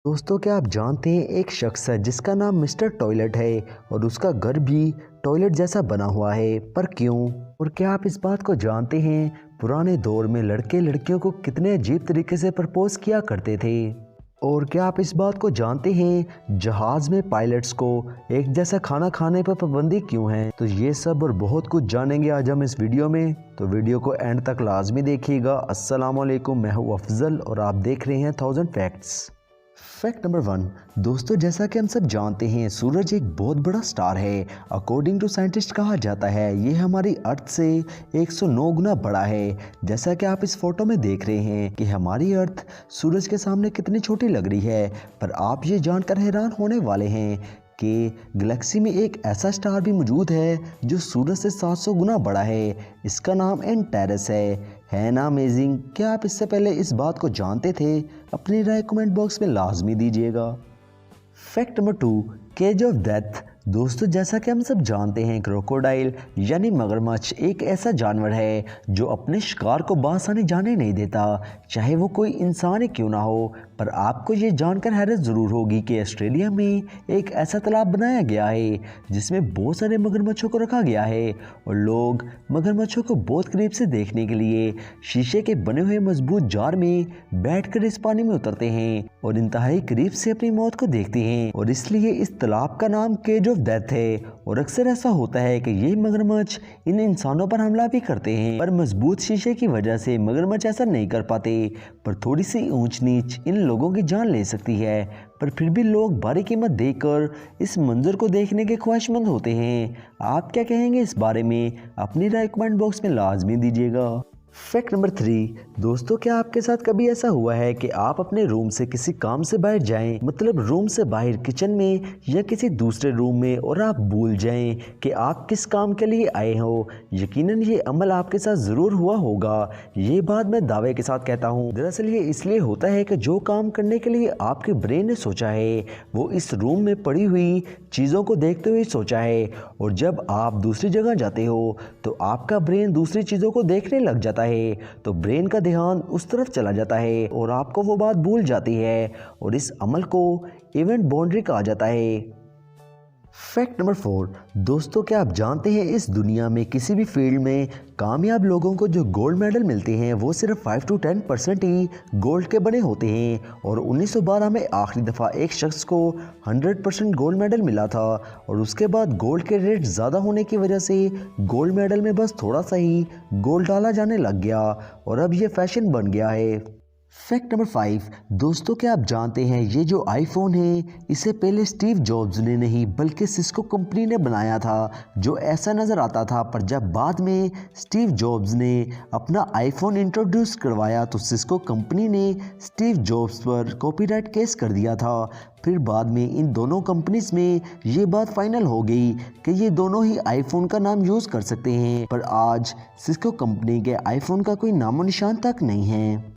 दोस्तों क्या आप जानते हैं एक शख्स है जिसका नाम मिस्टर टॉयलेट है और उसका घर भी टॉयलेट जैसा बना हुआ है, पर क्यों? और क्या आप इस बात को जानते हैं पुराने दौर में लड़के लड़कियों को कितने अजीब तरीके से प्रपोज किया करते थे? और क्या आप इस बात को जानते हैं जहाज में पायलट्स को एक जैसा खाना खाने पर पाबंदी क्यों है? तो ये सब और बहुत कुछ जानेंगे आज हम इस वीडियो में, तो वीडियो को एंड तक लाजमी देखिएगा। अस्सलाम वालेकुम, मैं हूँ अफजल और आप देख रहे हैं 1000 फैक्ट्स। Fact number 1। दोस्तों जैसा कि हम सब जानते हैं सूरज एक बहुत बड़ा स्टार है। अकॉर्डिंग टू साइंटिस्ट कहा जाता है ये हमारी अर्थ से 109 गुना बड़ा है। जैसा कि आप इस फोटो में देख रहे हैं कि हमारी अर्थ सूरज के सामने कितनी छोटी लग रही है, पर आप ये जानकर हैरान होने वाले हैं कि गैलेक्सी में एक ऐसा स्टार भी मौजूद है जो सूरज से 700 गुना बड़ा है। इसका नाम एंटेरस है ना अमेजिंग? क्या आप इससे पहले इस बात को जानते थे? अपनी राय कमेंट बॉक्स में लाजमी दीजिएगा। Fact number 2। Cage of death. दोस्तों जैसा कि हम सब जानते हैं क्रोकोडाइल यानी मगरमच्छ एक ऐसा जानवर है जो अपने शिकार को बआसानी जाने नहीं देता, चाहे वो कोई इंसान ही क्यों ना हो। पर आपको ये जानकर हैरत ज़रूर होगी कि ऑस्ट्रेलिया में एक ऐसा तालाब बनाया गया है जिसमें बहुत सारे मगरमच्छों को रखा गया है और लोग मगरमच्छों को बहुत करीब से देखने के लिए शीशे के बने हुए मजबूत जार में बैठकर इस पानी में उतरते हैं और इंतहाई करीब से अपनी मौत को देखते हैं। और इसलिए इस तालाब का नाम केज ऑफ डेथ है। और अक्सर ऐसा होता है कि ये मगरमच्छ इन इंसानों पर हमला भी करते हैं, पर मजबूत शीशे की वजह से मगरमच्छ ऐसा नहीं कर पाते। पर थोड़ी सी ऊंच नीच इन लोगों की जान ले सकती है, पर फिर भी लोग भारी कीमत देकर इस मंजर को देखने के ख्वाहिशमंद होते हैं। आप क्या कहेंगे इस बारे में? अपनी राय कमेंट बॉक्स में लाजमी दीजिएगा। Fact number 3। दोस्तों क्या आपके साथ कभी ऐसा हुआ है कि आप अपने रूम से किसी काम से बाहर जाएं, मतलब रूम से बाहर किचन में या किसी दूसरे रूम में, और आप भूल जाएं कि आप किस काम के लिए आए हो? यकीनन ये अमल आपके साथ ज़रूर हुआ होगा। ये बात मैं दावे के साथ कहता हूँ। दरअसल ये इसलिए होता है कि जो काम करने के लिए आपके ब्रेन ने सोचा है वो इस रूम में पड़ी हुई चीज़ों को देखते हुए सोचा है, और जब आप दूसरी जगह जाते हो तो आपका ब्रेन दूसरी चीज़ों को देखने लग जाता है, तो ब्रेन का ध्यान उस तरफ चला जाता है और आपको वो बात भूल जाती है, और इस अमल को इवेंट बाउंड्री कहा जाता है। Fact number 4। दोस्तों क्या आप जानते हैं इस दुनिया में किसी भी फील्ड में कामयाब लोगों को जो गोल्ड मेडल मिलते हैं वो सिर्फ 5 to 10% ही गोल्ड के बने होते हैं, और 1912 में आखिरी दफ़ा एक शख्स को 100% गोल्ड मेडल मिला था, और उसके बाद गोल्ड के रेट ज़्यादा होने की वजह से गोल्ड मेडल में बस थोड़ा सा ही गोल्ड डाला जाने लग गया और अब ये फैशन बन गया है। Fact number 5। दोस्तों क्या आप जानते हैं ये जो आईफोन है इसे पहले स्टीव जॉब्स ने नहीं बल्कि सिस्को कंपनी ने बनाया था, जो ऐसा नज़र आता था। पर जब बाद में स्टीव जॉब्स ने अपना आईफोन इंट्रोड्यूस करवाया तो सिस्को कंपनी ने स्टीव जॉब्स पर कॉपीराइट केस कर दिया था। फिर बाद में इन दोनों कंपनीज में ये बात फाइनल हो गई कि ये दोनों ही आईफोन का नाम यूज़ कर सकते हैं, पर आज सिस्को कंपनी के आईफोन का कोई नामो निशान तक नहीं है।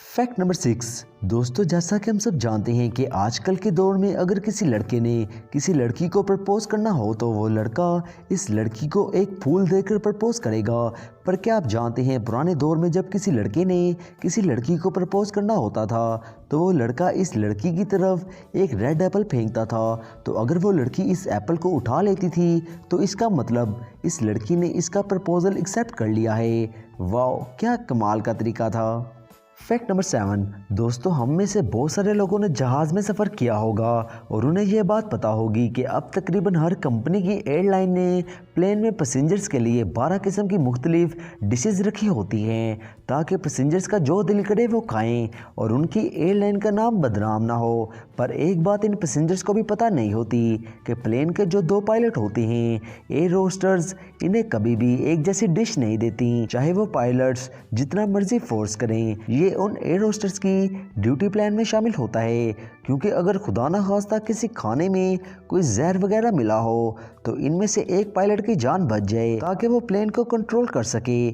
Fact number 6। दोस्तों जैसा कि हम सब जानते हैं कि आजकल के दौर में अगर किसी लड़के ने किसी लड़की को प्रपोज करना हो तो वो लड़का इस लड़की को एक फूल देकर प्रपोज करेगा। पर क्या आप जानते हैं पुराने दौर में जब किसी लड़के ने किसी लड़की को प्रपोज करना होता था तो वो लड़का इस लड़की की तरफ एक रेड एप्पल फेंकता था, तो अगर वो लड़की इस एप्पल को उठा लेती थी तो इसका मतलब इस लड़की ने इसका प्रपोजल एक्सेप्ट कर लिया है। वाह क्या कमाल का तरीका था। Fact number 7। दोस्तों हम में से बहुत सारे लोगों ने जहाज़ में सफ़र किया होगा और उन्हें यह बात पता होगी कि अब तकरीबन हर कंपनी की एयरलाइन ने प्लेन में पैसेंजर्स के लिए 12 किस्म की मुख्तलिफ डिशेस रखी होती हैं ताकि पैसेंजर्स का जो दिल करे वो खाएं और उनकी एयरलाइन का नाम बदनाम ना हो। पर एक बात इन पैसेंजर्स को भी पता नहीं होती कि प्लेन के जो 2 पायलट होते हैं एयर होस्टर्स, इन्हें कभी भी एक जैसी डिश नहीं देती, चाहे वो पायलट्स जितना मर्जी फोर्स करें। ये उन एयर होस्टर्स की ड्यूटी प्लान में शामिल होता है, क्योंकि अगर खुदा ना खास्ता किसी खाने में कोई जहर वगैरह मिला हो तो इनमें से एक पायलट की जान बच जाए ताकि वो प्लेन को कंट्रोल कर सके।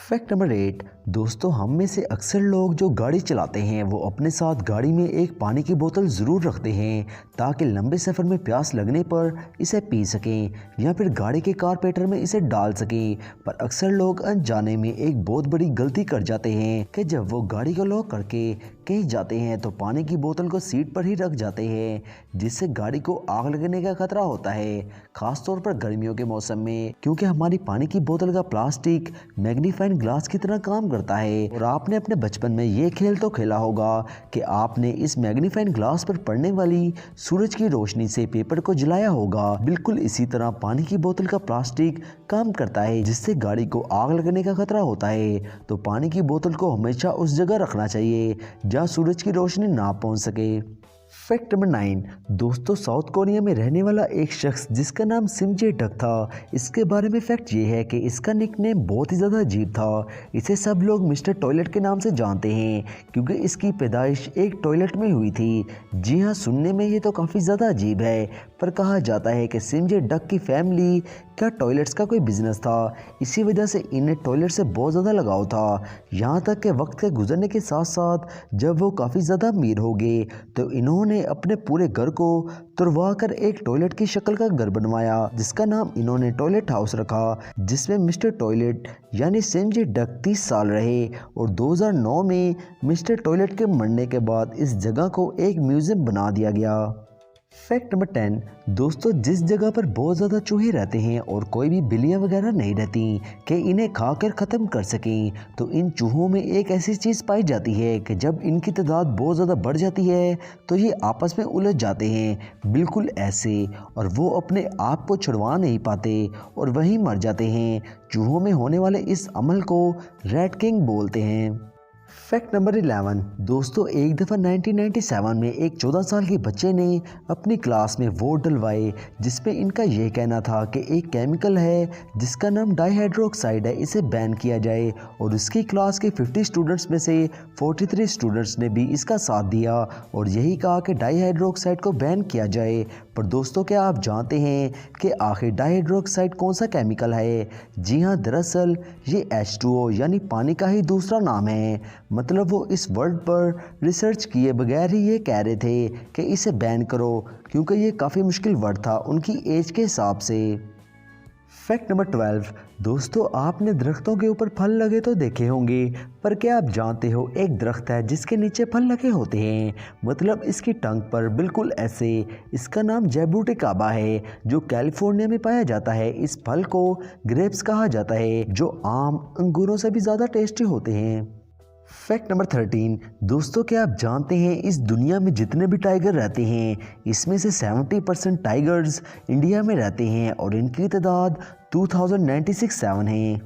Fact number 8। दोस्तों हम में से अक्सर लोग जो गाड़ी चलाते हैं वो अपने साथ गाड़ी में एक पानी की बोतल ज़रूर रखते हैं ताकि लंबे सफ़र में प्यास लगने पर इसे पी सकें या फिर गाड़ी के कारपेटर में इसे डाल सकें। पर अक्सर लोग अनजाने में एक बहुत बड़ी गलती कर जाते हैं कि जब वो गाड़ी को लॉक करके कहीं जाते हैं तो पानी की बोतल को सीट पर ही रख जाते हैं, जिससे गाड़ी को आग लगने का खतरा होता है, खासतौर पर गर्मियों के मौसम में, क्योंकि हमारी पानी की बोतल का प्लास्टिक मैग्नीफाइंग ग्लास की तरह काम करता है। और आपने अपने बचपन में ये खेल तो खेला होगा कि आपने इस मैग्नीफाइंग ग्लास पर पड़ने वाली सूरज की रोशनी से पेपर को जलाया होगा। बिल्कुल इसी तरह पानी की बोतल का प्लास्टिक काम करता है, जिससे गाड़ी को आग लगने का खतरा होता है। तो पानी की बोतल को हमेशा उस जगह रखना चाहिए जहाँ सूरज की रोशनी ना पहुंच सके। Fact number 9। दोस्तों साउथ कोरिया में रहने वाला एक शख्स जिसका नाम सिम जे डक था, इसके बारे में फैक्ट ये है कि इसका निकनेम बहुत ही ज़्यादा अजीब था। इसे सब लोग मिस्टर टॉयलेट के नाम से जानते हैं क्योंकि इसकी पैदाइश एक टॉयलेट में हुई थी। जी हाँ, सुनने में ये तो काफ़ी ज़्यादा अजीब है, पर कहा जाता है कि सिम जे डक की फैमिली का टॉयलेट्स का कोई बिजनेस था, इसी वजह से इन्हें टॉयलेट से बहुत ज़्यादा लगाव था। यहाँ तक कि वक्त के गुजरने के साथ साथ जब वो काफ़ी ज़्यादा अमीर हो गए तो इन्होंने अपने पूरे घर को तुड़वा कर एक टॉयलेट की शक्ल का घर बनवाया, जिसका नाम इन्होंने टॉयलेट हाउस रखा, जिसमें मिस्टर टॉयलेट यानी सिम जे डक 30 साल रहे। और 2009 में मिस्टर टॉयलेट के मरने के बाद इस जगह को एक म्यूज़ियम बना दिया गया। Fact number 10। दोस्तों जिस जगह पर बहुत ज़्यादा चूहे रहते हैं और कोई भी बिल्लियाँ वगैरह नहीं रहती कि इन्हें खाकर ख़त्म कर सकें, तो इन चूहों में एक ऐसी चीज़ पाई जाती है कि जब इनकी तादाद बहुत ज़्यादा बढ़ जाती है तो ये आपस में उलझ जाते हैं बिल्कुल ऐसे, और वो अपने आप को छुड़वा नहीं पाते और वहीं मर जाते हैं। चूहों में होने वाले इस अमल को रैट किंग बोलते हैं। Fact number 11। दोस्तों एक दफ़ा 1997 में एक 14 साल के बच्चे ने अपनी क्लास में वोट डलवाए जिसमें इनका यह कहना था कि एक केमिकल है जिसका नाम डाईहाइड्रोक्साइड है, इसे बैन किया जाए। और उसकी क्लास के 50 स्टूडेंट्स में से 43 स्टूडेंट्स ने भी इसका साथ दिया और यही कहा कि डाईहाइड्रोक्साइड को बैन किया जाए। पर दोस्तों क्या आप जानते हैं कि आखिर डाईहाइड्रोक्साइड कौन सा केमिकल है? जी हाँ, दरअसल ये H2O यानी पानी का ही दूसरा नाम है। मतलब वो इस वर्ड पर रिसर्च किए बगैर ही ये कह रहे थे कि इसे बैन करो, क्योंकि ये काफ़ी मुश्किल वर्ड था उनकी एज के हिसाब से। Fact number 12। दोस्तों आपने दरख्तों के ऊपर फल लगे तो देखे होंगे, पर क्या आप जानते हो एक दरख्त है जिसके नीचे फल लगे होते हैं, मतलब इसकी टंग पर बिल्कुल ऐसे। इसका नाम जैबूटिकाबा है जो कैलिफोर्निया में पाया जाता है। इस फल को ग्रेप्स कहा जाता है जो आम अंगूरों से भी ज़्यादा टेस्टी होते हैं। Fact number 13। दोस्तों क्या आप जानते हैं इस दुनिया में जितने भी टाइगर रहते हैं इसमें से 70% टाइगर्स इंडिया में रहते हैं और इनकी तादाद 2096 है।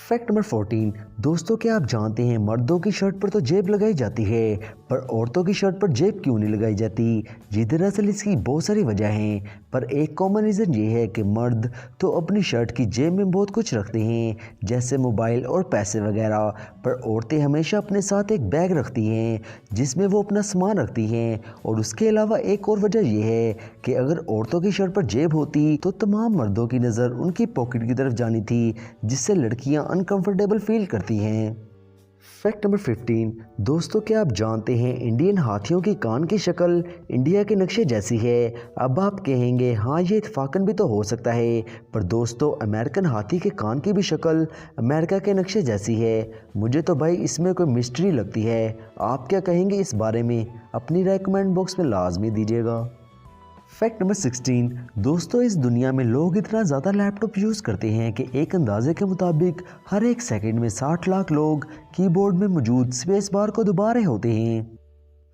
Fact number 14। दोस्तों क्या आप जानते हैं मर्दों की शर्ट पर तो जेब लगाई जाती है, पर औरतों की शर्ट पर जेब क्यों नहीं लगाई जाती? जी दरअसल इसकी बहुत सारी वजह हैं, पर एक कॉमन रीज़न ये है कि मर्द तो अपनी शर्ट की जेब में बहुत कुछ रखते हैं जैसे मोबाइल और पैसे वगैरह, पर औरतें हमेशा अपने साथ एक बैग रखती हैं जिसमें वो अपना सामान रखती हैं। और उसके अलावा एक और वजह यह है कि अगर औरतों की शर्ट पर जेब होती तो तमाम मर्दों की नज़र उनकी पॉकेट की तरफ जानी थी, जिससे लड़कियां अनकंफर्टेबल फील करती हैं। Fact number 15। दोस्तों क्या आप जानते हैं इंडियन हाथियों की कान की शक्ल इंडिया के नक्शे जैसी है? अब आप कहेंगे हाँ ये इत्फाकन भी तो हो सकता है, पर दोस्तों अमेरिकन हाथी के कान की भी शक्ल अमेरिका के नक्शे जैसी है। मुझे तो भाई इसमें कोई मिस्ट्री लगती है। आप क्या कहेंगे इस बारे में? अपनी राय कमेंट बॉक्स में लाजमी दीजिएगा। Fact number 16। दोस्तों इस दुनिया में लोग इतना ज़्यादा लैपटॉप यूज़ करते हैं कि एक अंदाजे के मुताबिक हर एक सेकंड में 60 लाख लोग कीबोर्ड में मौजूद स्पेस बार को दबा रहे होते हैं।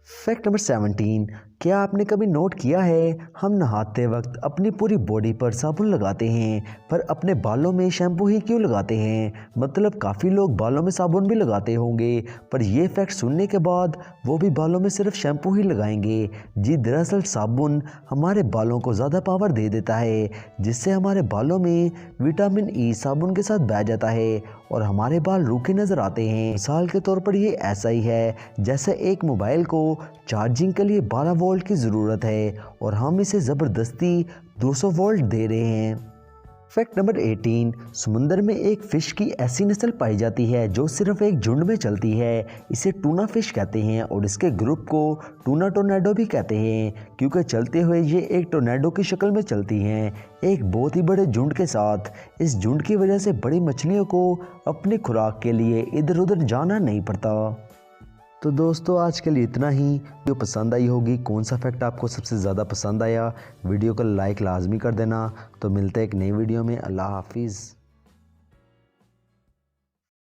Fact number 17। क्या आपने कभी नोट किया है हम नहाते वक्त अपनी पूरी बॉडी पर साबुन लगाते हैं पर अपने बालों में शैम्पू ही क्यों लगाते हैं? मतलब काफ़ी लोग बालों में साबुन भी लगाते होंगे, पर यह फैक्ट सुनने के बाद वो भी बालों में सिर्फ शैम्पू ही लगाएंगे। जी दरअसल साबुन हमारे बालों को ज़्यादा पावर दे देता है, जिससे हमारे बालों में विटामिन ई साबुन के साथ बह जाता है और हमारे बाल रूखे नज़र आते हैं। मिसाल के तौर पर ये ऐसा ही है जैसे एक मोबाइल को चार्जिंग के लिए 12 वोल्ट की ज़रूरत है और हम इसे ज़बरदस्ती 200 वोल्ट दे रहे हैं। फैक्ट नंबर 18, समुंदर में एक फ़िश की ऐसी नस्ल पाई जाती है जो सिर्फ एक झुंड में चलती है। इसे टूना फ़िश कहते हैं और इसके ग्रुप को टूना टोर्नेडो भी कहते हैं, क्योंकि चलते हुए ये एक टोर्नेडो की शक्ल में चलती हैं, एक बहुत ही बड़े झुंड के साथ। इस झुंड की वजह से बड़ी मछलियों को अपनी खुराक के लिए इधर उधर जाना नहीं पड़ता। तो दोस्तों आज के लिए इतना ही। वीडियो पसंद आई होगी, कौन सा फैक्ट आपको सबसे ज़्यादा पसंद आया, वीडियो को लाइक लाजमी कर देना। तो मिलते हैं एक नई वीडियो में। अल्लाह हाफिज़।